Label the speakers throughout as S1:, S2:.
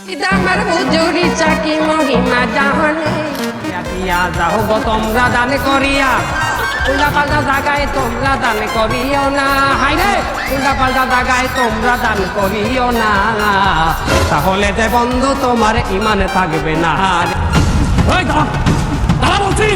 S1: আমার হুজুরি চাকি মহিমা জাহানে দিয়া যাও গো তোমরা দান করিয়া উল্টা পাল্টা জায়গায় তোমরা দান করিও না হাইরে উল্টা পাল্টা জায়গায় তোমরা দান করিও না তাহলে যে বন্ধু তোমার ইমানে থাকবে না দাঁড়া বলছি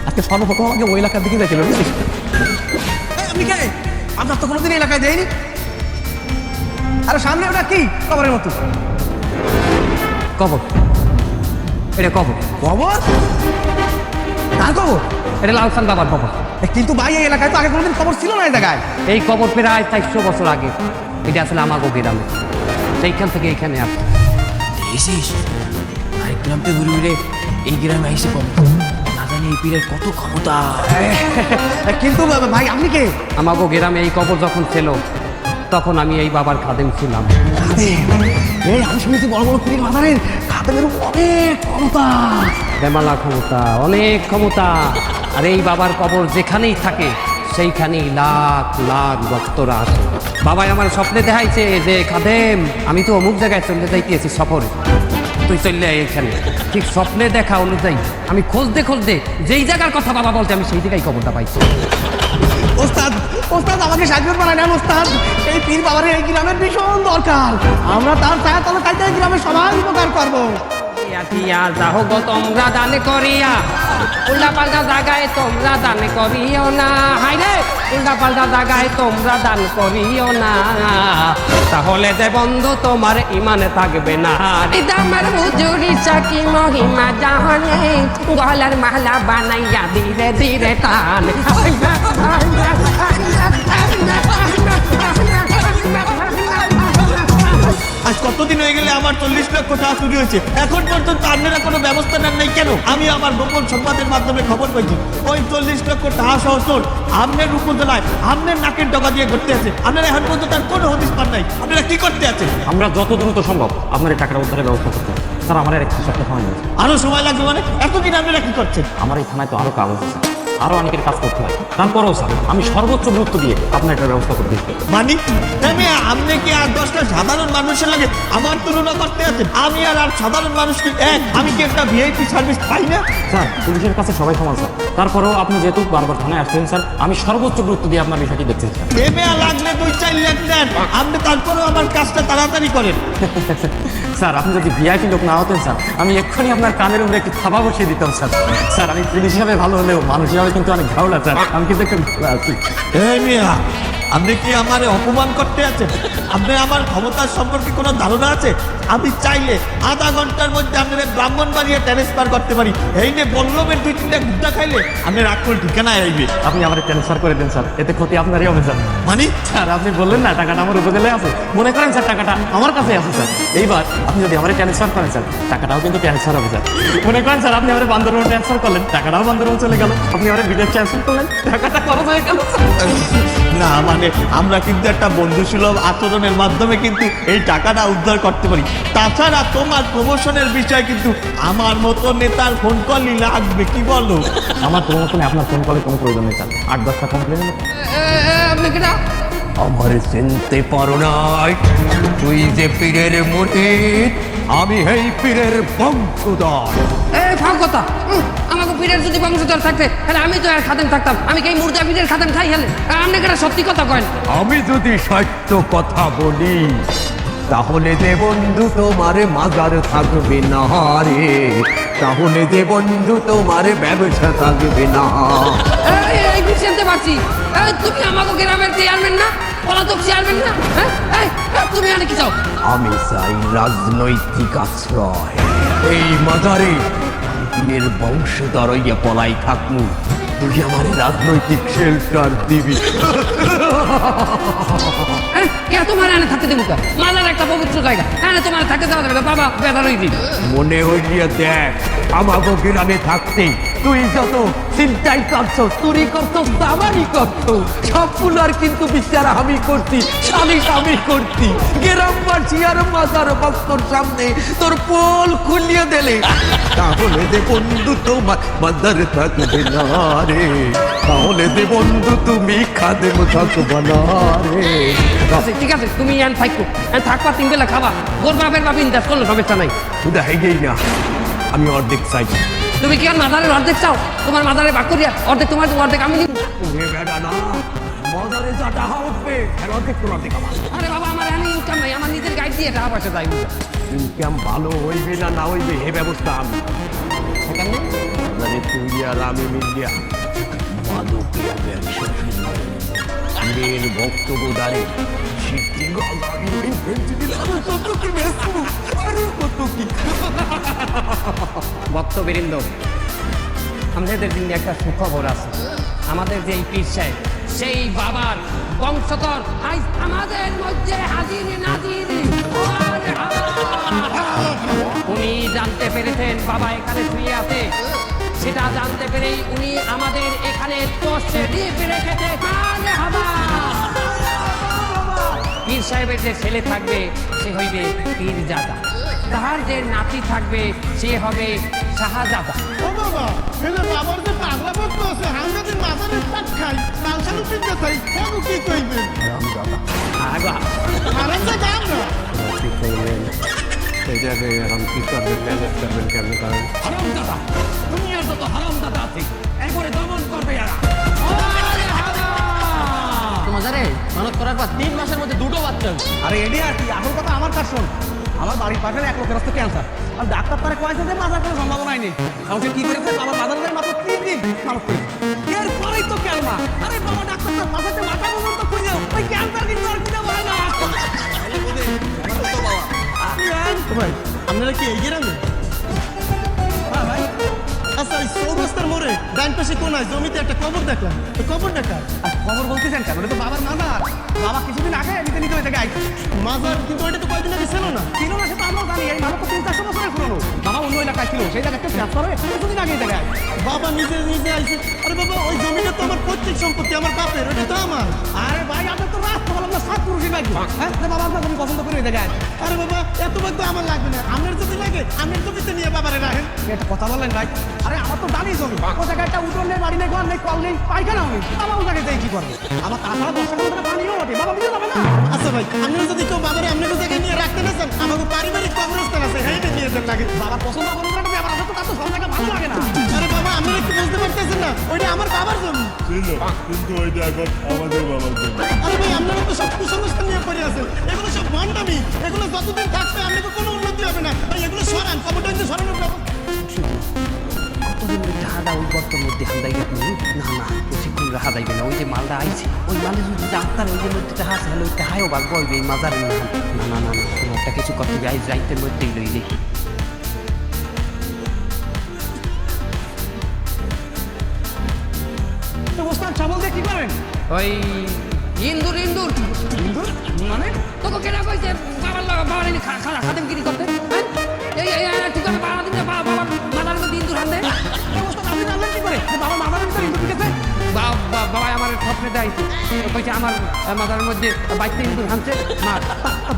S2: আজকে সর্বপ্রথম আমাকে ওই এলাকার দিকে যাইছিল বুঝছিস? আপনি কে? আপনার তো কোনোদিন এলাকায় দেয়নি। আরে সামনে ওটা কি কবরের মতো?
S1: কবর এটা কবর
S2: কবর? কার কবর?
S1: এটা লালসান বাবার কবর।
S2: কিন্তু ভাই এই এলাকায় তো আগে কোনোদিন কবর ছিল না এই জায়গায়।
S1: এই কবর প্রায় 400 বছর আগে এটা আসলে আমাগো গ্রামে সেইখান থেকে এখানে আসে
S3: দেখেছিস আরেক গ্রামতে ঘুরে ঘুরে এই গ্রামে আইসে কম না জানি এই পীরের কত ক্ষমতা।
S2: কিন্তু ভাই আপনি কে?
S1: আমাগো গ্রামে এই কবর যখন ছিল তখন আমি এই বাবার খাদেম ছিলাম।
S2: এই আমি শুনেছি বড় বড় পীর মাদারের খাদেমের অনেক ক্ষমতা।
S1: বেমালা ক্ষমতা অনেক ক্ষমতা আর এই বাবার কবর যেখানেই থাকে সেইখানেই লাখ লাখ ভক্তরা আসে। বাবাই আমার স্বপ্নে দেখাইছে যে খাদেম আমি তো অমুক জায়গায় চলে যাইতেছি সফরে তুই চললে এখানে ঠিক স্বপ্নে দেখা অনুযায়ী আমি খুঁজতে খুঁজতে যেই জায়গার কথা বাবা বলতে আমি সেই জায়গায় কবরটা পাইছি।
S2: ওস্তাদ ওস্তাদ আমাকে সাহায্য করা নেন ওস্তাদ। এই পীর বাবার এই গ্রামের ভীষণ দরকার। আমরা তার ছায়া তলে থাকতে এই গ্রামের সবাই উপকার করবো।
S1: যাও গো তোমরা দান করিয়া উল্টা পাল্টা জায়গায় তোমরা দান করিও না হাইরে উল্টা পাল্টা জায়গায় তোমরা দান করিও না তাহলে যে বন্ধু তোমার ইমানে থাকবে না। আমার হুজুরি চাকি মহিমা জাহানে গলার মালা বানাইয়া ধীরে ধীরে টান
S4: আজ কতদিন হয়ে গেলে আমার 40 লক্ষ টাকা চুরি হয়েছে, এখন পর্যন্ত আপনারা কোনো ব্যবস্থা নেন নাই কেন? আমি আমার গোপন সংবাদের মাধ্যমে খবর পাইছি ওই 40 লক্ষ টাকা সহ চোর আপনার উপজেলায় আপনার নাকের ডগা দিয়ে ঘুরতে আছে। আপনারা এখন পর্যন্ত তার কোনো হদিস পান নাই। আপনারা কি করতে আছেন?
S5: আমরা যত দ্রুত সম্ভব আপনার এই টাকাটা উদ্ধারের ব্যবস্থা করতে স্যার। আমার আর 1 সপ্তাহ সময় নেই।
S4: আরো সময় লাগবে মানে? এতদিন আপনারা কি করছেন?
S5: আমার এই থানায় তো আরো কাজ আছে স্যার, আরো অনেকের কাজ করতে হয়। তারপরেও স্যার আমি সর্বোচ্চ গুরুত্ব দিয়ে আপনার এটার ব্যবস্থা করতে দিচ্ছি।
S4: মানে আমি আপনি কি আর 10টা সাধারণ মানুষের লাগে আমার তুলনা করতে আছেন? আমি আর সাধারণ মানুষ কি এক? আমি কি একটা ভিআইপি সার্ভিস পাই না?
S5: স্যার পুলিশের কাছে সবাই সমান স্যার, তারপরেও আপনি যেহেতু বারবার থানায় আসছেন স্যার, আমি সর্বোচ্চ গুরুত্ব দিয়ে আপনার বিষয়টি দেখতে চাই।
S4: ভেবে লাগলে 2-4 লাখ দেন, আপনি তারপরেও আমার কাজটা তাড়াতাড়ি করেন।
S5: স্যার আপনি যদি ভিআইপি লোক না হতেন স্যার, আমি এক্ষুনি আপনার কানের উপরে একটু থাবা বসিয়ে দিতাম স্যার। স্যার আমি পুলিশ হিসাবে ভালো হলেও মানুষ হিসাবে কিন্তু অনেক ঘাওলা স্যার, আমি কিন্তু একটু আছি।
S4: এই মিয়া, আপনি কি আমারে অপমান করতে আছেন? আপনি আমার ক্ষমতার সম্পর্কে কোনো ধারণা আছে? আমি চাইলে আধা ঘন্টার মধ্যে আপনার ব্রাহ্মণবাড়িয়া ট্রান্সফার করতে পারি। এই নিয়ে বল্লভের 2-3টা গুদ্দা খাইলে আপনার আসল ঠিকানায় আইবে।
S5: আপনি আমার ট্রান্সফার করে দেন স্যার, এতে ক্ষতি আপনারই হবে স্যার।
S4: মানে
S5: স্যার আপনি বললেন না টাকাটা আমার উপজেলায় আছে, মনে করেন স্যার টাকাটা আমার কাছে আছে স্যার। এইবার আপনি যদি আমার ট্রান্সফার করেন স্যার, টাকাটাও কিন্তু ট্রান্সফার হবে স্যার। মনে করেন স্যার আপনি আমার বান্দরবান ট্রান্সফার করলেন, টাকাটাও বান্দরবান চলে গেল। আপনি আমার বিদেশ ট্রান্সফার করলেন, টাকাটা খরচ হয়ে গেল
S4: না, মানে আমরা কিন্তু একটা বন্ধুসুলভ আচরণের মাধ্যমে কিন্তু এই টাকাটা উদ্ধার করতে পারি। তাছাড়া তোমার প্রমোশনের বিষয় কিন্তু আমার মতো নেতার ফোন কলই লাগবে, কি বলো?
S5: আমার প্রমোশনে আপনার ফোন কলের কোনো প্রয়োজন নেই স্যার, 8-10টা কমপ্লেন হলো।
S1: আপনি কিনা
S6: আমার চিনতে পারো নাই? তুই যে পীরের মুরিদ, আমি এই পীরের বংশধর।
S1: ফাও কথা আমাকে পীরের যদি বংশধর থাকতে তাহলে আমি তো আর খাদেম থাকতাম। আমি কি মুর্দা পীরের খাদেম খাই হেলে? আপনি কিনা সত্যি কথা কয়েন?
S6: আমি যদি সত্য কথা বলি তাহলে যে বন্ধু তোমার মাজার থাকবে না রে, তাহলে যে বন্ধু তোমার ব্যবসা থাকবে না।
S1: এই বুঝতে পারছি তুমি আমাকে গ্রামের চেয়ারম্যান না, পলাতক চেয়ারম্যান না। তুমি অনেক কি চাও?
S6: আমি চাই রাজনৈতিক আশ্রয়। এই মাজারে পীরের বংশধর হইয়া পলাই থাকমু, তুই আমার রাজনৈতিক শেল্টার দিবি।
S1: তোমার এনে থাকতে দেবো মাজার একটা পবিত্র জায়গা, এনে তোমার থাকতে দেওয়া যাবে না। বাবা বেদার হয়ে দিন
S6: মনে হইয়া দেখ, আমাকে গ্রামে থাকতে তুই যত চিন্তাই করছো চুরি করছো তামারি করছো সবগুলার কিন্তু বিচার আমি করছি সালিশ আমি করছি গ্রামবাসী আর মাজার ভক্তর সামনে তোর পোল খুলিয়ে দিলে তাহলে দে বন্ধু তোমার মাজার থাকবে না রে তাহলে দে বন্ধু তুমি খাদেম থাকবে না রে
S1: ঠিক আছে তুমি এন থাকো থাকবা 3 বেলা খাবা গোর বাপের বাপ ইন্দাস কোনো সমস্যা নাই
S6: উদা হেগেই না আমি অর্ধেক চাই
S1: তুমি কি আর মাদারের অর্ধেক চাও তোমার মাদারে বাক করিয়া অর্ধেক তোমার অর্ধেক আমি নিব
S6: ওরে বেটা না মজারে যা টাকা উঠবে আর অর্ধেক তোর অর্ধেক আমার
S1: আরে বাবা আমার এখানে ইনকাম নাই আমার নিজের গাইড দিয়ে টাকা পয়সা যাই
S6: ইনকাম ভালো হইবে না না হইবে হে ব্যবস্থা আমি
S1: কেমনে
S6: মানে তুই আর আমি মিলিয়া মাদকের ব্যবসা শুরু করব। মেন বক্তব্য দাঁড়ে সিদ্ধি গালারি ওই ভেঞ্চি দিলে আরো কত কি বেসবো আরো কত কি
S1: ভক্তবৃন্দ আমাদের জন্য একটা সুখবর আছে আমাদের যে এই পীর সাহেব সেই বাবার বংশধর আজ আমাদের মধ্যে হাজির নাজির উনি জানতে পেরেছেন বাবা এখানে শুয়ে আছে সেটা জানতে পেরেই উনি আমাদের এখানে তশরিফ রেখেছে পীর সাহেবের যে ছেলে থাকবে সে হইবে পীরজাদা তাহার যে নাতি থাকবে সে হবে শাহজাদা
S4: ও বাবা এলে বাবার যে পাগলা ভক্ত আছে হাঙ্গাদের মাথার পাক খাই লালসালু পিঠা খাই কেন কি কইবেন
S1: আগা
S4: আরাম যে দাম না
S6: এটাকে এখন কি করবেন ম্যানেজ করবেন কেমন করেন
S1: হারামজাদা দুনিয়ার যত হারামজাদা আছে একবারে দমন করবে এরা তোমাদের মানত করার পর 3 মাসের মধ্যে 2টো বাচ্চা
S2: আরে এডি আর কি আসল কথা আমার কাছে শোন আমার বাড়ির পাশে এক লোকের হচ্ছে ক্যান্সার আর ডাক্তার তারা কয়েছে যে মাজার কোনো সম্ভাবনাই নেই আমাকে কি করেছে বাবা মাজার যায় মাত্র 3 দিন মানত করেছে এরপরেই তো ক্যালমা আরে বাবা ডাক্তার তো মাথাতে মাথা পর্যন্ত খুঁজে ওই ক্যান্সার কিন্তু আর কিনা হয় না
S4: ভাই আপনারা কি এই গ্রামে
S2: হ্যাঁ ভাই
S4: আচ্ছা এই চৌরাস্তার মোড়ে ডান পাশে কোনায় জমিতে একটা কবর দেখলাম তো কবর দেখা
S2: আর খবর বলতেছেন কেন ওটা তো বাবার মাজার বাবা কিছুদিন আগে নিতে নিতে ওই জায়গায় আইছে
S4: মাজার কিন্তু ওইটা তো কয়েকদিন আগে ছিল না
S2: ছিল না সেটা আমরাও জানি এই মানুষ তো 300-400 বছরের পুরনো বাবা অন্য এলাকায় ছিল সেই জায়গায় একটা ট্রান্সফার হয়ে কিছুদিন আগে এই জায়গায়
S4: বাবা নিজে নিজে আইছে আরে বাবা ওই জমিটা তো আমার পৈতৃক সম্পত্তি আমার বাপের ওটা তো আমার
S2: আরে ভাই আপনার তো রাস্তা বললাম না 7 পুরুষই লাগবে হ্যাঁ যে বাবা আপনার জমি পছন্দ করে ওই জায়গায়
S4: আরে বাবা এত ভাগ্য আমার লাগবে না আপনার যদি লাগে আপনার জমিতে নিয়ে বাবারে রাখেন
S2: একটা কথা বললেন ভাই আরে আমার তো দামি জমি ও জায়গায় একটা উঠোন নেই বাড়ি নেই ঘর নেই কল নেই পাইখানা নেই বাবা ও জায়গায় কি করবে আমার তাছাড়া 10 টাকা করে পানিও ওঠে বাবা বুঝে যাবে না
S4: আচ্ছা ভাই আপনারা যদি কেউ বাবারে আপনার জায়গায় নিয়ে রাখতে না চান আমাকে পারিবারিক কবরস্থান আছে হ্যাঁ নিয়ে যেতে লাগে
S2: বাবা পছন্দ করুন একটা ব্যাপার আছে তো তার তো সব জায়গায় ভালো লাগে না
S4: আরে বাবা আপনারা কি বুঝতে পারতেছেন না ওইটা আমার বাবার জমি
S7: ছিল কিন্তু ওইটা এখন আমাদের বাবার জন্য
S4: আরে ভাই আপনারা তো সব কুসংস্কার নিয়ে পড়ে আছেন এগুলো সব ভণ্ডামি এগুলো যতদিন থাকবে আপনাকে কোনো উন্নতি হবে না ভাই এগুলো সরান কবরটা কিন্তু সরানোর ব্যবস্থা
S1: কতদিন টাকাটা ওই গর্তের মধ্যে হান্দাই গেল না না বেশিক্ষণ রাখা যাইবে না ওই যে মালটা আইছে ওই মালে যদি ডাক্তার ওই যে মধ্যে টাকা আছে হলে ওই টাকাও ভাগ্য হইবে এই মাজার না না না না কোনো একটা কিছু করতে হবে আইজ রাইতের মধ্যেই লই দেখি
S2: তো ওস্তাদ চাবল দিয়ে কি করেন
S1: ওই ইন্দুর ইন্দুর
S2: হিন্দু মানে
S1: তোকে কেনা কইছে বাবার এনে খাদেম কিনি করতে হ্যাঁ তুই করে বাবা দিন বাবা মাদার মধ্যে ইন্দুর হান্দে
S2: ওস্তাদ আপনি জানলেন কি করে যে বাবা মাদার ভিতরে হিন্দু ঠিক আছে
S1: বাবা আমার স্বপ্নে দেয়ছে কইছে আমার মাদার মধ্যে বাইতে ইন্দুর হানছে মা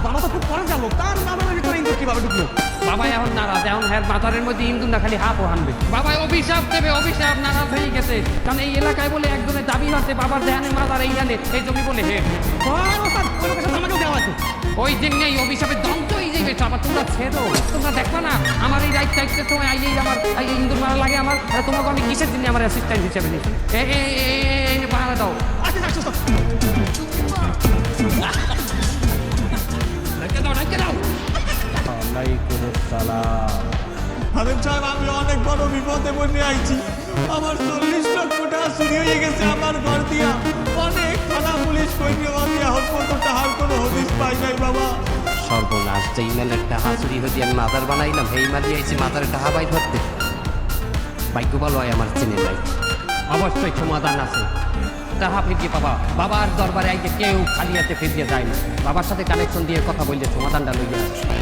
S2: বাবা তো খুব পরে গেল তার মাদারের ভিতরে হিন্দু কিভাবে ঢুকলো
S1: বাবা এখন নারাজ এখন হ্যাঁ মাথারের মধ্যে ইন্দুর না খালি হাফও হানবে বাবা অভিশাপ দেবে অভিশাপ নারাজ হয়ে গেছে কারণ এই এলাকায় বলে একজনের দাবি আছে বাবার দেহানে মাদার এই আনে এই জমি বলে হে
S2: আর ওস্তাদ ওই লোকের সাথে আমাকেও দেওয়া আছে
S1: ওই দিন নেই অভিশাপের দন্ত হয়ে যাবে আবার তোমরা ছেড়ো তোমরা দেখবা না আমার এই রাইট টাইটের সময় আইলেই আমার এই ইন্দুর মারা লাগে আমার তোমাকে আমি কিসের দিনে আমার অ্যাসিস্ট্যান্ট হিসেবে নিচ্ছি বাংলা দাও
S2: আচ্ছা আচ্ছা ওস্তাদ
S1: রেখে দাও রেখে দাও
S4: হাবিব সাহেব আমি অনেক বড় বিপদে পড়ে আইছি আমার 40 লক্ষ টাকা চুরি হয়ে গেছে আমার ঘর দিয়া অনেক থানা পুলিশ কইনি আমি এখন পর্যন্ত টাকার কোনো হদিস পাই নাই বাবা
S1: সর্বনাশ যেই মেলের টাহা চুরি হয়ে আমি মাদার বানাইলাম এই মালি আইছি মাদার টাহা বাই ধরতে ভাগ্য ভালো হয় আমার চিনে নাই অবশ্যই সমাধান আছে টাহা ফিরিয়ে পাবা বাবার দরবারে আইতে কেউ খালি হাতে ফিরিয়ে যায় না বাবার সাথে কানেকশন দিয়ে কথা বললে সমাধানটা লইয়া আসে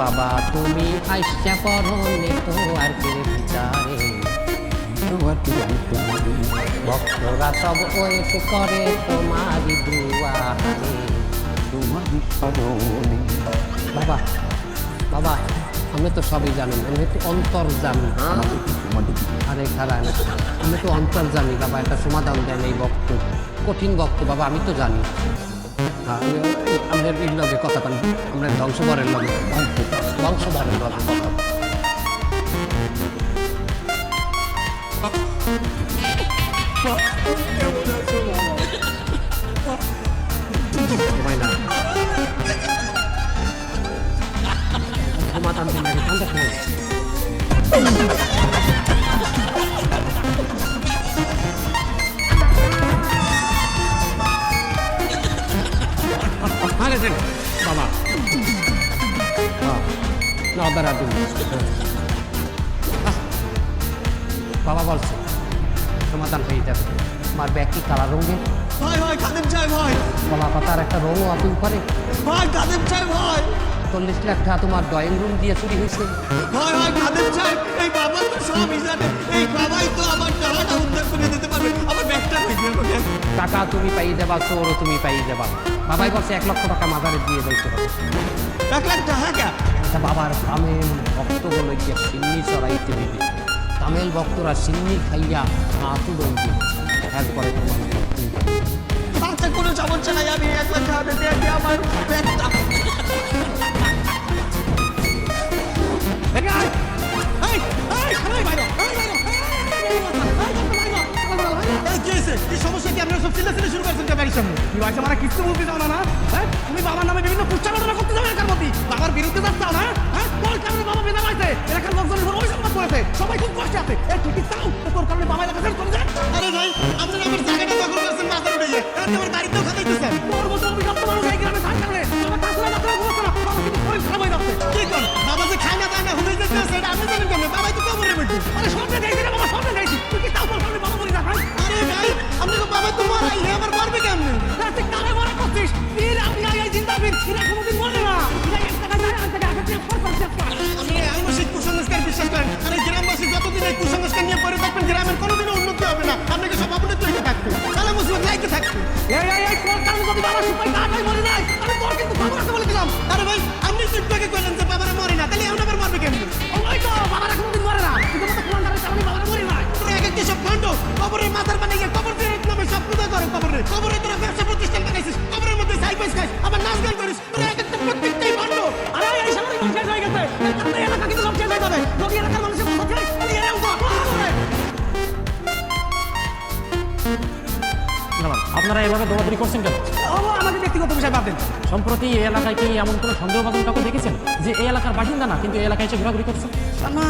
S1: বাবা তুমি আইসা পরনে তো আর কে বিচারে তোমার ভক্তরা সব ওয়েট করে তোমারই দুয়ারে, তোমারই স্মরণে। বাবা বাবা, আমি তো সবই জানি, আমি একটু অন্তর্জামী। আরে খারাপ, আমি তো অন্তর্জামী বাবা, একটা সমাধান দেন এই ভক্ত, কঠিন ভক্ত বাবা, আমি তো জানি। আমাদের এই লগে কথা বলেন, আমরা ধ্বংসবরের লগে, ধ্বংসবরের লগে কথা। ঘুমাই না, সমাধান দিন আগে ঠান্ডা খেয়ে। বাবা না দাঁড়া তুমি, বাবা বলছে সমাধান হয়ে যাবে। আমার ব্যাগ কি কালা রঙের?
S4: ভাই ভাই খাদেম সাহেব ভাই,
S1: কলা পাতার একটা রঙও আপনি উপরে।
S4: ভাই খাদেম সাহেব ভাই,
S1: 40 লাখ টাকা তোমার ড্রয়িং রুম দিয়ে চুরি হয়েছে।
S4: ভাই ভাই খাদেম সাহেব, এই বাবা তো সবই জানে, এই বাবাই তো আমার টাকাটা উদ্ধার করে দিতে পারবে। আমার ব্যাগটা দেখবে,
S1: টাকা তুমি পাই দেবা, চোরও তুমি পাই দেবা। বাবাই বলছে 1 লক্ষ টাকা মাজারে দিয়ে দিতে হবে।
S4: 1 লাখ টাকা কে?
S1: এটা বাবার তামিল ভক্তগুলো গিয়ে সিন্নি চড়াইতে দিবে। তামিল ভক্তরা সিন্নি খাইয়া হাতু দৌড় একবারে তোমার
S4: আচ্ছা কোনো সমস্যা নাই, আমি 1 লাখ টাকা দিতে আছি, আমার ব্যাগটা।
S2: কি সমস্যা কি? আপনারা সব চিল্লাচিল্লি শুরু করছেন কে বাড়ির সামনে? কি হয়েছে? মানে কিস্তি বলতে যাও না? হ্যাঁ, তুমি বাবার নামে বিভিন্ন প্রচারণা করতে যাবে এলাকার মধ্যে, বাবার বিরুদ্ধে যাচ্ছ না? হ্যাঁ, তোর কারণে বাবা বেদা পাইছে, এলাকার লোকজনের উপর অভিযোগ করেছে, সবাই খুব কষ্টে আছে। এই ঠিকই চাও তোর কারণে বাবা এলাকা ছেড়ে চলে যায়? আরে ভাই, আপনারা আমার জায়গাটা দখল করেছেন মাথার উঠে, আমার বাড়িতেও খাতাইতেছেন। তোর মতো অভিযোগ মানুষ এই গ্রামে থাকার কারণে বাবা কাজলা মাত্রা ঘুমাচ্ছে না, বাবা কিন্তু শরীর খারাপ হয়ে যাচ্ছে। কি কর বাবা যে খায় না দায় না হুমে যেতে সেটা আপনি জানেন কেন? বাবাই তো কবরের মধ্যে। আরে স্বপ্নে দেখছি না বাবা, স্বপ্নে দেখছি। তুই কি তাও তোর কারণে বাবা মরে যায়? আরে ভাই, আপনি তো বাবা তো মারাই, হে আমার মারবে কেমনে? তুই কারে মারা করছিস? বীর আপনি আই জিন্দা বীর, এরা কোনোদিন মরে না। এরা এক টাকা যায়, আর টাকা আগে ফোর করে চেষ্টা। আপনি আইনসিক কুসংস্কার বিশ্বাস করেন, আর এই গ্রামবাসী যতদিন এই কুসংস্কার নিয়ে পড়ে থাকবেন, গ্রামের কোনোদিনও উন্নতি হবে না। আপনাকে সব আপনি তৈরি থাকবে, তাহলে মুসিবত লাইতে থাকবে। এই তোর কারণে যদি বাবা সুপাই কাটাই মরে নাই, আমি তোর কিন্তু খবর আছে বলে দিলাম। আরে ভাই, আপনি চিন্তাকে কইলেন যে বাবারা মরে না, তাহলে আমরা মারবে কেমনে? ওই তো বাবারা কোনোদিন মরে না, কিন্তু তো কোরআনের কারণে বাবারা মরে নাই। তুমি এক একটা সব খন্ড কবরের মাথার মানে গিয়ে কবর দিয়ে নামে সব পূজা করে কবরে। কবরে তোরা ব্যবসা প্রতিষ্ঠান বানাইছিস, কবরের মধ্যে সাইকেল খাইস, আবার নাচ গান করিস, তোরা এক একটা প্রত্যেকটাই খন্ড। আরে এই সামনে লোক শেষ হয়ে গেছে, এই এলাকা কিন্তু লোক শেষ হয়ে যাবে। যদি এলাকার মানুষের কথা থাকে, তাহলে এরাও তো
S5: আপনারা এভাবে দৌড়াদৌড়ি করছেন কেন?
S2: আমাদের ব্যক্তিগত বিষয় বাদ দেন।
S5: সম্প্রতি এই এলাকায় কি এমন কোনো সন্দেহবাদন কাউকে দেখেছেন যে এই এলাকার বাসিন্দা না কিন্তু এই এলাকায় এসে ঘোরাঘুরি করছে?
S2: না,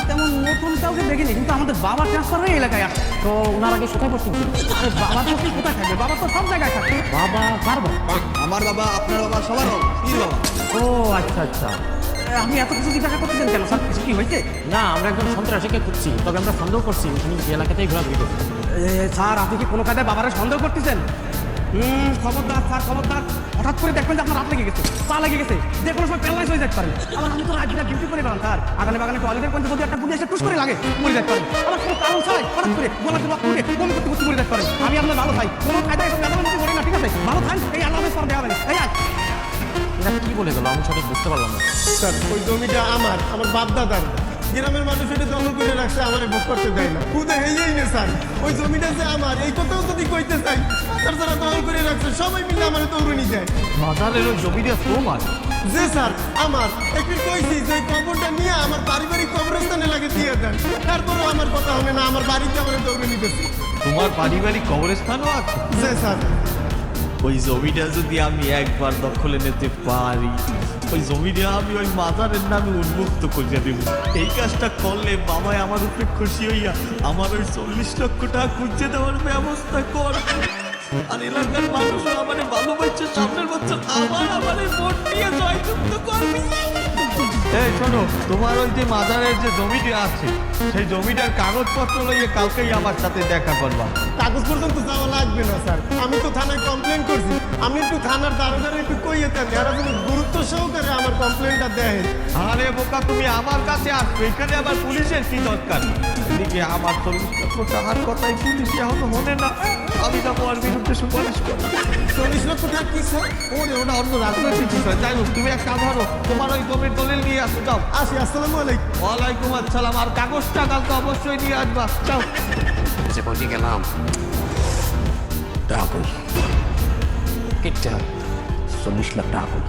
S2: তেমন নতুন কাউকে দেখিনি, কিন্তু আমাদের বাবা ট্রান্সফার হয়ে এলাকায় আসে।
S5: তো ওনার আগে কোথায় বসছেন?
S2: আরে বাবা তো কি কোথায় থাকবে? বাবা তো সব জায়গায় থাকে।
S5: বাবা কার বাবা?
S4: আমার বাবা, আপনার বাবা, সবার বাবা, পীর বাবা।
S5: ও আচ্ছা আচ্ছা।
S2: আপনি এত কিছু জিজ্ঞাসা করতেছেন কেন স্যার? কিছু কি হয়েছে?
S5: না, আমরা একজন সন্ত্রাসীকে খুঁজছি, তবে আমরা সন্দেহ করছি উনি এই এলাকাতেই ঘোরাঘুরি করছেন।
S2: স্যার, আপনি কি কোনো কায়দায় বাবারে সন্দেহ করতেছেন? খবরদার স্যার, খবরদার। হঠাৎ করে দেখবেন যে আপনার হাত লেগে গেছে, পা লেগে গেছে, যে কোনো সময় প্যারালাইজ হয়ে যেতে পারেন। আবার আমি তো রাত দিন ডিউটি করে বেড়ান স্যার, আগানে বাগানে টয়লেটের পর্যন্ত যদি একটা গুলি এসে টুস করে লাগে, মরে যেতে পারেন। আবার কোনো কারণ ছাড়াই হঠাৎ করে গলাতে রক্ত উঠে বমি করতে করতে মরে যেতে পারেন। আমি আপনার ভালো ভাই, কোনো কায়দায় এসব ব্যাপারের মধ্যে মরে না, ঠিক আছে? ভালো থাকেন, এই আল্লাহ হাফেজ, দেওয়া হবে। এই আজ
S5: এরা কি বলে গেল আমি সঠিক বুঝতে পারলাম না।
S4: স্যার, ওই জমিটা আমার বাপ দাদার। গ্রামের মানুষ এটা দখল করে রাখছে, আমার ভোগ করতে দেয় না। খুদে হেয়েই না স্যার, ওই জমিটা যে আমার, এই কথাও যদি কইতে চাই, মাথার যারা দখল করে রাখছে সবাই মিলে আমার দৌড়নি যায়।
S5: মাজারের ওই জমিটা তোমার?
S4: যে স্যার আমার, একটু কইছি যে কবরটা নিয়ে আমার পারিবারিক কবরস্থানে লাগে দিয়ে দেন, তারপরেও আমার কথা হবে না, আমার বাড়িতে আমার দৌড়ে নিতেছে।
S7: তোমার পারিবারিক কবরস্থানও আছে?
S4: যে স্যার,
S7: ওই জমিটা যদি আমি একবার দখলে নিতে পারি, ওই জমিটা আমি ওই মাজারের নামে উন্মুক্ত করে দেব। এই কাজটা করলে বাবাই আমার উপরে খুশি হইয়া আমার ওই 40 লক্ষ টাকা খুঁজে দেওয়ার ব্যবস্থা কর। আর এলাকার মানুষও আমার ভালোবাসছে, সামনের বছর আমার ভোট দিয়ে জয়যুক্ত করবি। এই শোনো, তোমার ওই যে মাজারের যে জমিটা আছে, সেই জমিটার কাগজপত্র লইয়ে কালকেই আমার সাথে দেখা করবা।
S4: কাগজ পর্যন্ত যাওয়া লাগবে না স্যার, আমি তো থানায় কমপ্লেন করছি। আমি একটু থানার দারোগারে একটু কইয়ে দেন, এরা যেন গুরুত্ব সহকারে আমার কমপ্লেনটা দেয়।
S7: আরে বোকা, তুমি আমার কাছে আসছো, এখানে আবার পুলিশের কি দরকার? দিকে আমার 40 লক্ষ টাকার কথাই পুলিশ এখনো মনে না আমি যাবো ওর বিরুদ্ধে সুপারিশ করবো
S2: 40 লক্ষ টাকা কি স্যার?
S7: ওটা অন্য রাজনৈতিক বিষয় যাই হোক তুমি এক কাজ ধরো তোমার ওই জমির দলিল নিয়ে আসো যাও
S2: আসি, আসসালামু আলাইকুম।
S7: ওয়ালাইকুম আসসালাম আর কাগজটা কালকে অবশ্যই নিয়ে আসবা যাও
S1: যে বলতে গেলাম
S6: টাকা কই
S1: কিটা
S6: 40 লাখ টাকা কই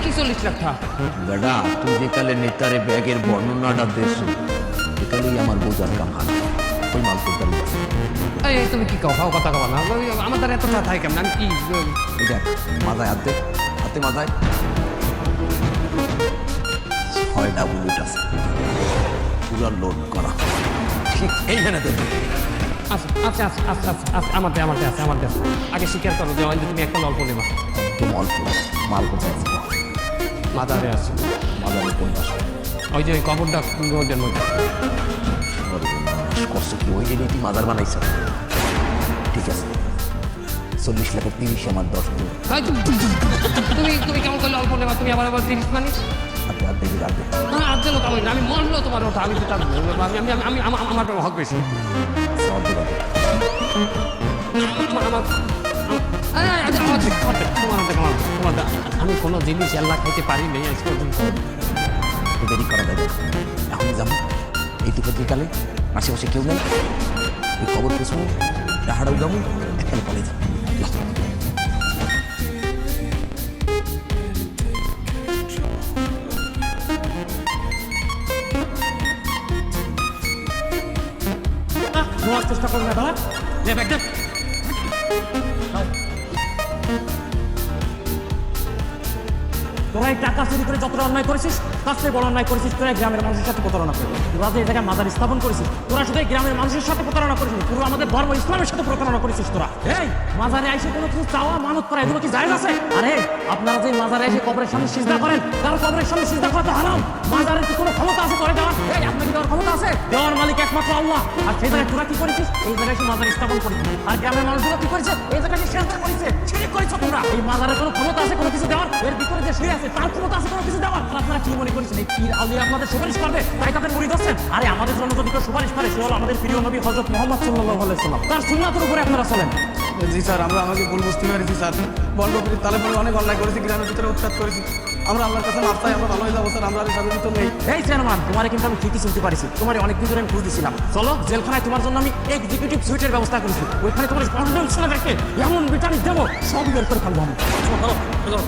S1: কি 40 লাখ টাকা
S6: বেটা তুই যেকালে নেতারে ব্যাগের বর্ণনাটা দেশ একালেই আমার বোঝার কাম হাত ওই মাল করতে
S1: এই তুমি কি কও কথা কবা না আমার দ্বারা এত টাকা থাকে কেমন আমি কি
S6: দেখ মাথায় হাতে হাতে মাথায় 6টা বুলেট আছে পুরো লোড করা ঠিক এইখানে দেবে
S1: আচ্ছা আমার আছে আগে স্বীকার করো যে হয়তো তুমি একটা অল্প নেবা
S6: একদম অল্প মাল কোথায় আছে
S1: মাদারে আছে
S6: মাদারে কোন পাশে
S1: ওই যে ওই কবরটা রোডের মধ্যে
S6: কষ্ট কি ওই জন্যই তুই মাদার বানাইছ ঠিক আছে 40 লাখের 30 আমার 10 দিন
S1: তুমি কেমন করলে অল্প নেবা তুমি আবার 30 মানে
S6: হাতে হাত দেখি রাখবে
S1: আর দিল কেমন আমি মরলো তোমার ওটা আমি তো আমার হক বেশি
S6: সব দিকে
S1: আমি কোনো জিনিস আল্লাহ খাইতে পারি নাই আজ পর্যন্ত
S6: দেরি করা যাবে এখন যাবো এইটুকু বিকালে আশেপাশে কেউ নেই ওই খবর পেছনে ডাহাড়াও যাবো একখানে কলেজ
S5: নেওয়ার চেষ্টা করবে না দাদা যে ব্যাগটা তোরা এই টাকা চুরি করে যতটা অন্যায় করেছিস তার থেকে বড় অন্যায় করেছিস তোরা গ্রামের মানুষের সাথে প্রতারণা করে তোরা যে এই জায়গায় মাদার স্থাপন করেছিস তোরা শুধু এই গ্রামের মানুষের সাথে প্রতারণা করেছিস পুরো আমাদের ধর্ম ইসলামের সাথে প্রতারণা করেছিস তোরা এই মাজারে এসে কোনো কিছু চাওয়া মানত করা এগুলো কি জায়েজ আছে আরে আপনারা যে মাজারে এসে কবরের সামনে সিজদা করেন তার কবরের সামনে সিজদা করা তো হারাম মাজারের কি কোনো ক্ষমতা আছে করে দেওয়ার এই আপনার কি দেওয়ার ক্ষমতা আছে দেওয়ার মালিক একমাত্র আল্লাহ আর সেই জায়গায় তোরা কি করেছিস এই জায়গায় এসে মাজার স্থাপন করেছিস আর গ্রামের মানুষগুলো কি করেছে এই জায়গায় এসে সেজদা করেছে শিরক করেছো তোমরা এই মাজারের কোনো ক্ষমতা আছে কোনো কিছু দেওয়ার এর ভিতরে যে শুয়ে আছে তার ক্ষমতা আছে কোনো কিছু দেওয়ার আপনারা কি মনে করেছেন এই পীর আউলিয়া আপনাদের সুপারিশ করবে তাই তাদের মুরিদ হচ্ছেন আরে আমাদের জন্য যদি কেউ সুপারিশ করে সে হলো আমাদের প্রিয় নবী হযরত মুহাম্মদ সাল্লাল্লাহু আলাইহি ওয়াসাল্লাম তার সুন্নাতের উপরে আপনারা চলেন
S2: জি স্যার, আমরা আমাকে ভুল বুঝতে পেরেছি স্যার। বন্ডপির তালে পরে অনেক অন্যায় করেছি, গ্রামের ভিতরে উৎখাত করেছি। আমরা আল্লাহর কাছে মাপ চাই, আমরা ভালো হয়ে যাবো স্যার। আমরা আর এসবের ভিতর নেই।
S5: এই চেয়ারম্যান তোমারে কিন্তু আমি ঠিকই চিনতে পারিছি তোমার অনেকদিন ধরে আমি খুঁজতেছিলাম চলো জেলখানায় তোমার জন্য আমি এক্সিকিউটিভ সুইটের ব্যবস্থা করেছি ওইখানে তোমার কন্ট্রোল রেখে এমন বিচারিক দেবো সব বের করে ফেলবো আমি চলো